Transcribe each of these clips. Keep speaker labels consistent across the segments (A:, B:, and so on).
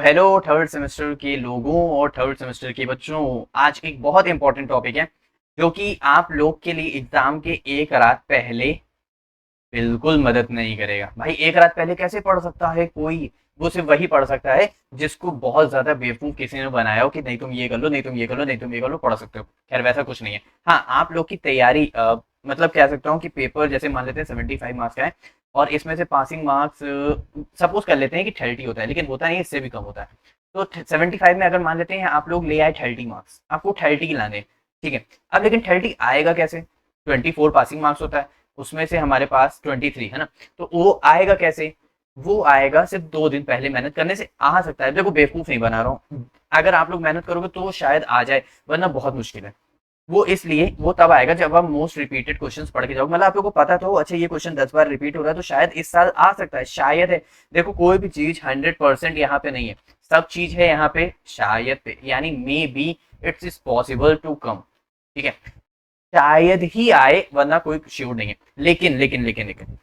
A: Hello third semester के लोगों और थर्ड सेमेस्टर के बच्चों। आज एक बहुत इंपॉर्टेंट टॉपिक है जो कि आप लोग के लिए एग्जाम के एक रात पहले बिल्कुल मदद नहीं करेगा। भाई एक रात पहले कैसे पढ़ सकता है कोई? वो सिर्फ वही पढ़ सकता है जिसको बहुत ज्यादा बेवकूफ किसी ने बनाया हो कि नहीं तुम ये कर लो, नहीं तुम ये कर लो, नहीं तुम ये कर लो, पढ़ सकते हो। खैर वैसा कुछ नहीं है। हाँ, आप लोग की तैयारी मतलब कह सकता हूँ कि पेपर जैसे मान लेते हैं 75 मार्क्स का है और इसमें से पासिंग मार्क्स सपोज कर लेते हैं कि 30 होता है, लेकिन होता नहीं है, इससे भी कम होता है। तो 75 में अगर मान लेते हैं आप लोग ले आए 30 मार्क्स, आपको 30 लाने, ठीक है। अब लेकिन 30 आएगा कैसे? 24 पासिंग मार्क्स होता है, उसमें से हमारे पास 23 है ना। तो वो आएगा कैसे? वो आएगा सिर्फ 2 दिन पहले मेहनत करने से आ सकता है। देखो बेवकूफ नहीं बना रहा हूँ, अगर आप लोग मेहनत करोगे तो वो शायद आ जाए, वरना बहुत मुश्किल है। वो इसलिए वो तब आएगा जब आप मोस्ट रिपीटेड क्वेश्चंस पढ़ के जाओगे। मतलब आप लोगों को पता तो हो, अच्छा ये क्वेश्चन 10 बार रिपीट हो रहा है तो शायद इस साल आ सकता है, शायद है। देखो कोई भी चीज 100% यहाँ पे नहीं है, सब चीज है यहाँ पे शायद पे, यानी maybe it's is possible to come. ठीक है, शायद ही आए, वरना कोई श्योर नहीं है। लेकिन लेकिन लेकिन लेकिन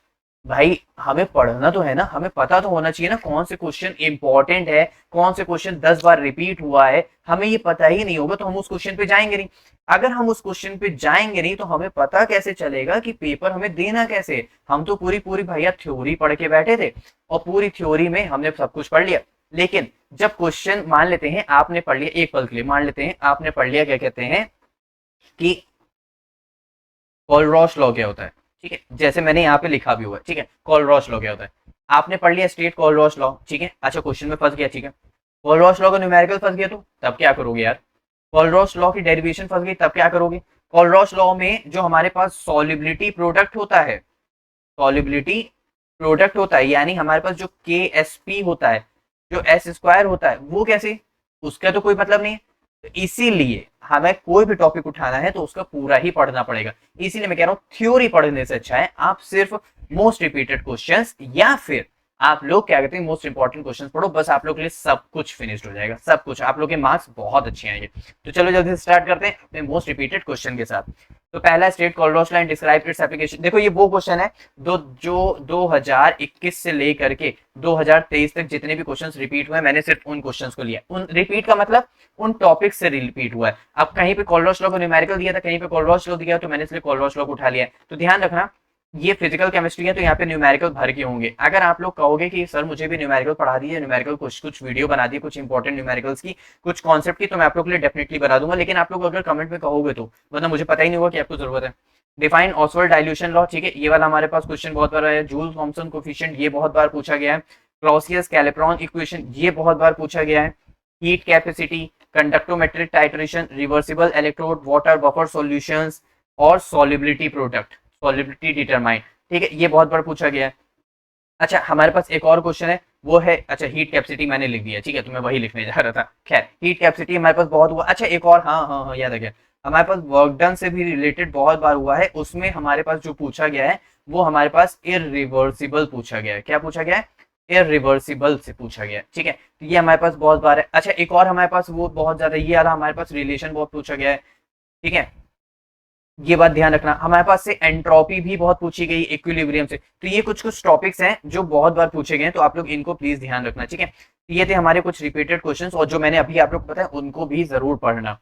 A: भाई हमें पढ़ना तो है ना, हमें पता तो होना चाहिए ना कौन से क्वेश्चन इंपॉर्टेंट है, कौन से क्वेश्चन 10 बार रिपीट हुआ है। हमें ये पता ही नहीं होगा तो हम उस क्वेश्चन पे जाएंगे नहीं। अगर हम उस क्वेश्चन पे जाएंगे नहीं तो हमें पता कैसे चलेगा कि पेपर हमें देना कैसे है? हम तो पूरी पूरी भैया थ्योरी पढ़ के बैठे थे और पूरी थ्योरी में हमने सब कुछ पढ़ लिया। लेकिन जब क्वेश्चन मान लेते हैं आपने पढ़ लिया, एक पल के लिए मान लेते हैं आपने पढ़ लिया, क्या कहते हैं कि कॉलरॉस लॉ क्या होता है। ठीक है, जैसे मैंने यहाँ पे लिखा भी हुआ है, ठीक है, कॉलरॉस लॉ क्या होता है। आपने पढ़ लिया स्टेट कॉलरॉस लॉ, ठीक है। अच्छा क्वेश्चन में फंस गया, ठीक है। कॉलरॉस लॉ का न्यूमेरिकल फंस गया तो तब क्या करोगे यार? कॉलरॉस लॉ की डेरिवेशन फंस गई तब क्या करोगे? कॉलरॉस लॉ में जो हमारे पास सॉलिबिलिटी प्रोडक्ट होता है, सॉलिबिलिटी प्रोडक्ट होता है, यानी हमारे पास जो के एस पी होता है, जो एस स्क्वायर होता है, वो कैसे? उसका तो कोई मतलब नहीं है। तो इसीलिए हमें कोई भी टॉपिक उठाना है तो उसका पूरा ही पढ़ना पड़ेगा। इसीलिए मैं कह रहा हूं थ्योरी पढ़ने से अच्छा है आप सिर्फ मोस्ट रिपीटेड क्वेश्चंस या फिर आप लोग क्या कहते हैं मोस्ट इंपॉर्टेंट क्वेश्चंस पढ़ो, बस आप लोग के लिए सब कुछ फिनिश्ड हो जाएगा, सब कुछ। आप लोग के मार्क्स बहुत अच्छे आएंगे। तो चलो जल्दी से स्टार्ट करते हैं अपने मोस्ट रिपीटेड क्वेश्चन के साथ। तो पहला state Kohlrausch line describe its application. देखो ये वो क्वेश्चन है जो 2021 से लेकर के 2023 तक जितने भी क्वेश्चंस रिपीट हुए मैंने सिर्फ उन क्वेश्चंस को लिया। उन रिपीट का मतलब उन टॉपिक से रिपीट हुआ है। अब कहीं पे कॉलरॉस लॉ को न्यूमेरिकल दिया था, कहीं पे कॉलरॉस लॉ दिया तो मैंने इसलिए कॉलरॉस लॉ को उठा लिया है। तो ध्यान रखना ये फिजिकल केमिस्ट्री है तो यहाँ पे न्यूमेरिकल भर के होंगे। अगर आप लोग कहोगे कि सर मुझे भी न्यूमेरिकल पढ़ा दीजिए, न्यूमेरिकल कुछ वीडियो बना दिए, कुछ इंपॉर्टेंट न्यूमेरिकल्स की, कुछ कॉन्सेप्ट की, तो मैं आप लोग के लिए डेफिनेटली बना दूंगा। लेकिन आप लोग अगर कमेंट में कहोगे तो, वरना मुझे पता ही नहीं होगा कि आपको जरूरत है। डिफाइन ऑसवर्ड डाइल्यूशन लॉ, ठीक है, ये वाला हमारे पास क्वेश्चन बहुत बार आया है। जूल थॉमसन कोफिशिएंट, ये बहुत बार पूछा गया है। क्लॉसियस कैलिब्रॉन इक्वेशन, ये बहुत बार पूछा गया है। Heat capacity, conductometric titration, reversible electrode, water buffer solutions और सॉल्युबिलिटी प्रोडक्ट, सॉल्युबिलिटी डिटरमाइन, ठीक है, ये बहुत बार पूछा गया है। अच्छा हमारे पास एक और क्वेश्चन है, वो है, अच्छा हीट कैपेसिटी मैंने लिख दिया, ठीक है, तो मैं वही लिखने जा रहा था। खैर हीट कैपेसिटी हमारे पास बहुत हुआ। अच्छा एक और, हाँ हाँ हाँ याद आ गया, हमारे पास वर्क डन से भी रिलेटेड बहुत बार हुआ है। उसमें हमारे पास जो पूछा गया है वो हमारे पास इरिवर्सिबल पूछा गया है। क्या पूछा गया है? इरिवर्सिबल से पूछा गया है, ठीक है। तो ये हमारे पास बहुत बार है। अच्छा एक और हमारे पास वो बहुत ज्यादा ये वाला हमारे पास रिलेशन बहुत पूछा गया है, ठीक है। ये बात ध्यान रखना, हमारे पास से एंट्रोपी भी बहुत पूछी गई इक्विलिब्रियम से। तो ये कुछ कुछ टॉपिक्स हैं जो बहुत बार पूछे गए हैं, तो आप लोग इनको प्लीज ध्यान रखना, ठीक है। तो ये थे हमारे कुछ रिपीटेड क्वेश्चंस और जो मैंने अभी आप लोग बताया उनको भी जरूर पढ़ना।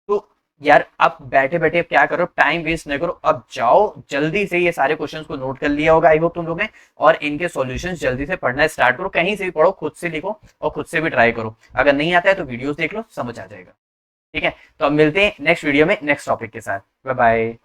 A: तो यार अब बैठे बैठे क्या करो, टाइम वेस्ट न करो, अब जाओ जल्दी से ये सारे क्वेश्चंस को नोट कर लिया होगा आई होप तुम लोग ने, और इनके सॉल्यूशंस जल्दी से पढ़ना स्टार्ट करो। कहीं से भी पढ़ो, खुद से लिखो और खुद से भी ट्राई करो। अगर नहीं आता है तो वीडियोस देख लो, समझ आ जाएगा, ठीक है। तो अब मिलते हैं नेक्स्ट वीडियो में नेक्स्ट टॉपिक के साथ। Bye bye.